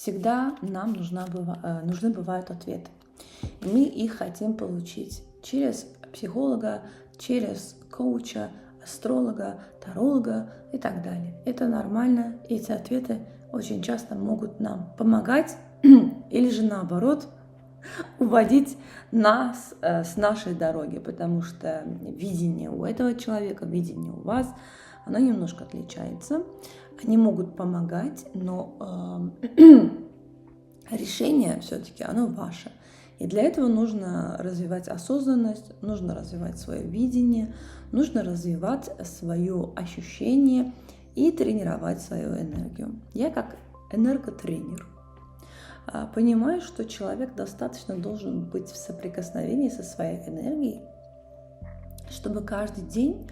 Всегда нам нужны бывают ответы. И мы их хотим получить через психолога, через коуча, астролога, таролога и так далее. Это нормально, и эти ответы очень часто могут нам помогать или же наоборот уводить нас с нашей дороги, потому что видение у этого человека, видение у вас, оно немножко отличается. Они могут помогать, но решение все-таки оно ваше. И для этого нужно развивать осознанность, нужно развивать свое видение, нужно развивать свое ощущение и тренировать свою энергию. Я как энерготренер понимаю, что человек достаточно должен быть в соприкосновении со своей энергией, чтобы каждый день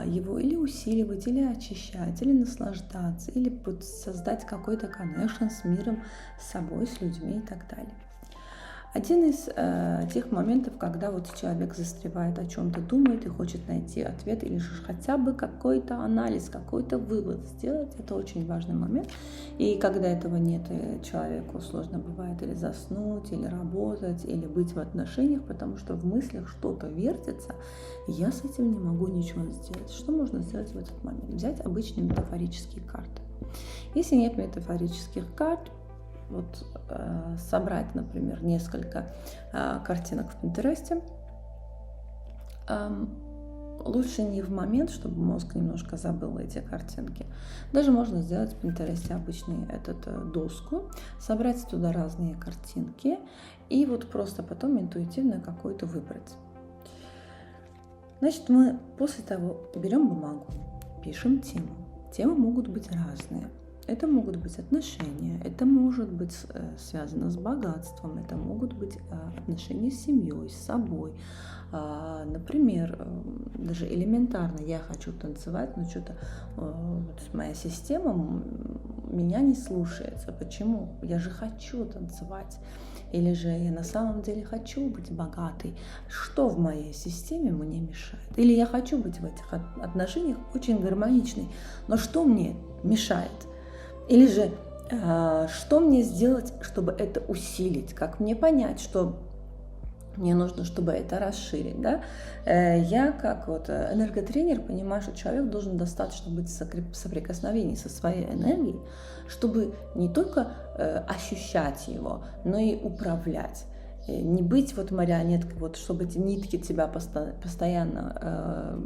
его или усиливать, или очищать, или наслаждаться, или создать какой-то connection с миром, с собой, с людьми и так далее. Один из тех моментов, когда вот человек застревает, о чем-то думает и хочет найти ответ или же хотя бы какой-то анализ, какой-то вывод сделать, это очень важный момент. И когда этого нет, человеку сложно бывает или заснуть, или работать, или быть в отношениях, потому что в мыслях что-то вертится, и я с этим не могу ничего сделать. Что можно сделать в этот момент? Взять обычные метафорические карты. Если нет метафорических карт, вот собрать, например, несколько картинок в Пинтересте, лучше не в момент, чтобы мозг немножко забыл эти картинки. Даже можно сделать в Пинтересте обычную доску, собрать туда разные картинки и вот просто потом интуитивно какую-то выбрать. Значит, мы после того берем бумагу, пишем тему. Темы могут быть разные. Это могут быть отношения, это может быть связано с богатством, это могут быть отношения с семьей, с собой. Например, даже элементарно, я хочу танцевать, но что-то моя система меня не слушается. Почему? Я же хочу танцевать. Или же я на самом деле хочу быть богатой. Что в моей системе мне мешает? Или я хочу быть в этих отношениях очень гармоничной, но что мне мешает? Или же, что мне сделать, чтобы это усилить? Как мне понять, что мне нужно, чтобы это расширить? Да? Я, как вот энерготренер, понимаю, что человек должен достаточно быть в соприкосновении со своей энергией, чтобы не только ощущать его, но и управлять. Не быть вот марионеткой, вот, чтобы эти нитки тебя постоянно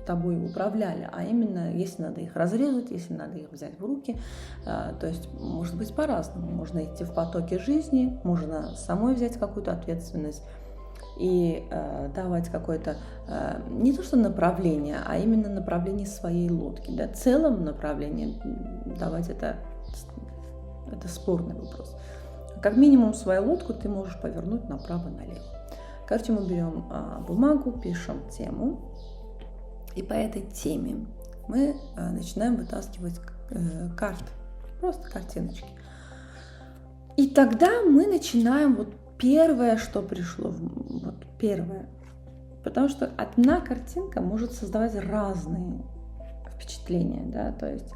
тобой управляли, а именно, если надо их разрезать, если надо их взять в руки, то есть может быть по-разному. Можно идти в потоке жизни, можно самой взять какую-то ответственность и давать какое-то, не то что направление, а именно направление своей лодки. Да, целом направление давать это спорный вопрос. Как минимум свою лодку ты можешь повернуть направо-налево. Короче, мы берем бумагу, пишем тему, и по этой теме мы начинаем вытаскивать карты, просто картиночки. И тогда мы начинаем вот первое, что пришло, вот первое. Потому что одна картинка может создавать разные впечатления, да, то есть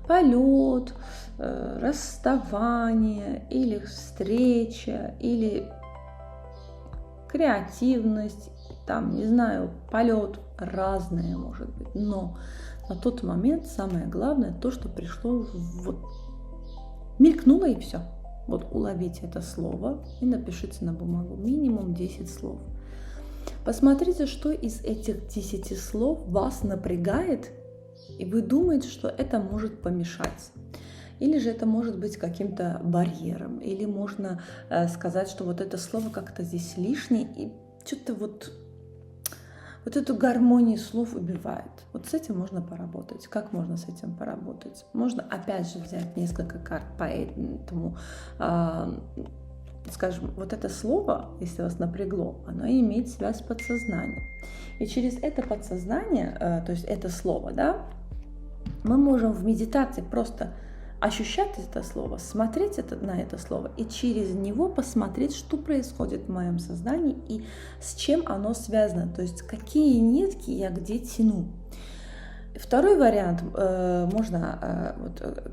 полет, расставание, или встреча, или креативность, там, не знаю, полет, разное может быть. Но на тот момент самое главное то, что пришло, вот мелькнуло и все. Вот уловите это слово и напишите на бумагу минимум 10 слов. Посмотрите, что из этих 10 слов вас напрягает, и вы думаете, что это может помешать. Или же это может быть каким-то барьером. Или можно сказать, что вот это слово как-то здесь лишнее, и что-то вот эту гармонию слов убивает. Вот с этим можно поработать. Как можно с этим поработать? Можно опять же взять несколько карт по этому. Скажем, вот это слово, если вас напрягло, оно имеет связь с подсознанием. И через это подсознание, то есть это слово, да, мы можем в медитации просто ощущать это слово, смотреть на это слово и через него посмотреть, что происходит в моем сознании и с чем оно связано, то есть какие нитки я где тяну. Второй вариант, можно,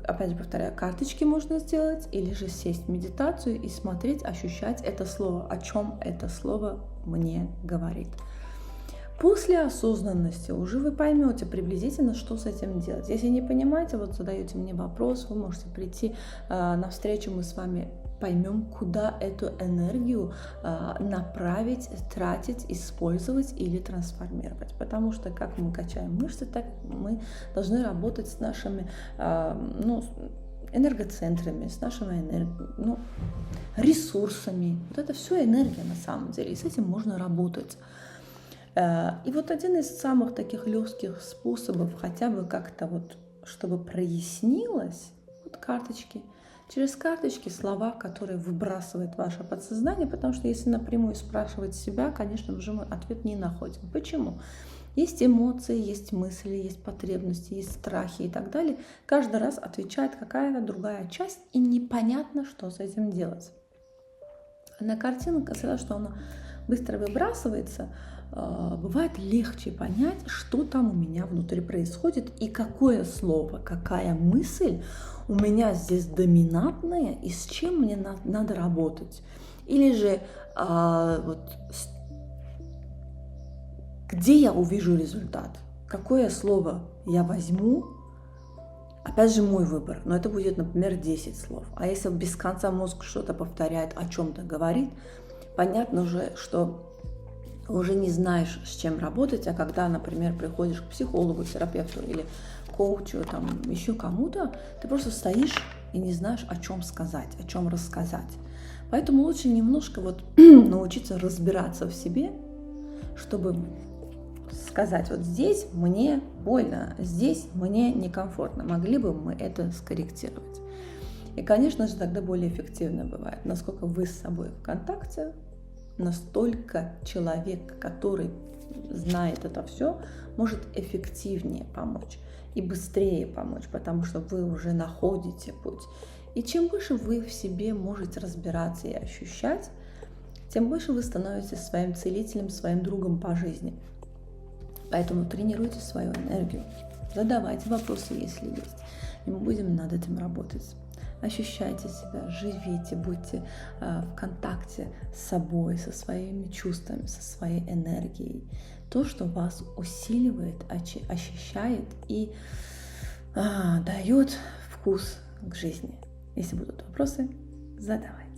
опять же повторяю, карточки можно сделать, или же сесть в медитацию и смотреть, ощущать это слово, о чем это слово мне говорит. После осознанности уже вы поймете приблизительно, что с этим делать. Если не понимаете, задаете мне вопрос, вы можете прийти на встречу, мы с вами поймем, куда эту энергию направить, тратить, использовать или трансформировать. Потому что как мы качаем мышцы, так мы должны работать с нашими энергоцентрами, с нашими ресурсами. Это все энергия на самом деле, и с этим можно работать. И один из самых таких легких способов, хотя бы как-то чтобы прояснилось, карточки. Через карточки слова, которые выбрасывает ваше подсознание, потому что если напрямую спрашивать себя, конечно же, мы ответ не находим. Почему? Есть эмоции, есть мысли, есть потребности, есть страхи и так далее. Каждый раз отвечает какая-то другая часть, и непонятно, что с этим делать. На картинке сказала, что она быстро выбрасывается, бывает легче понять, что там у меня внутри происходит и какое слово, какая мысль у меня здесь доминантная и с чем мне надо работать. Или же где я увижу результат, какое слово я возьму. Опять же мой выбор, но это будет, например, 10 слов. А если без конца мозг что-то повторяет, о чем-то говорит, понятно уже, что уже не знаешь, с чем работать, а когда, например, приходишь к психологу, терапевту или коучу, еще кому-то, ты просто стоишь и не знаешь, о чем сказать, о чем рассказать. Поэтому лучше немножко научиться разбираться в себе, чтобы сказать, здесь мне больно, здесь мне некомфортно. Могли бы мы это скорректировать? И, конечно же, тогда более эффективно бывает. Насколько вы с собой в контакте, настолько человек, который знает это все, может эффективнее помочь и быстрее помочь, потому что вы уже находите путь. И чем больше вы в себе можете разбираться и ощущать, тем больше вы становитесь своим целителем, своим другом по жизни. Поэтому тренируйте свою энергию, задавайте вопросы, если есть, и мы будем над этим работать. Ощущайте себя, живите, будьте в контакте с собой, со своими чувствами, со своей энергией. То, что вас усиливает, ощущает и дает вкус к жизни. Если будут вопросы, задавайте.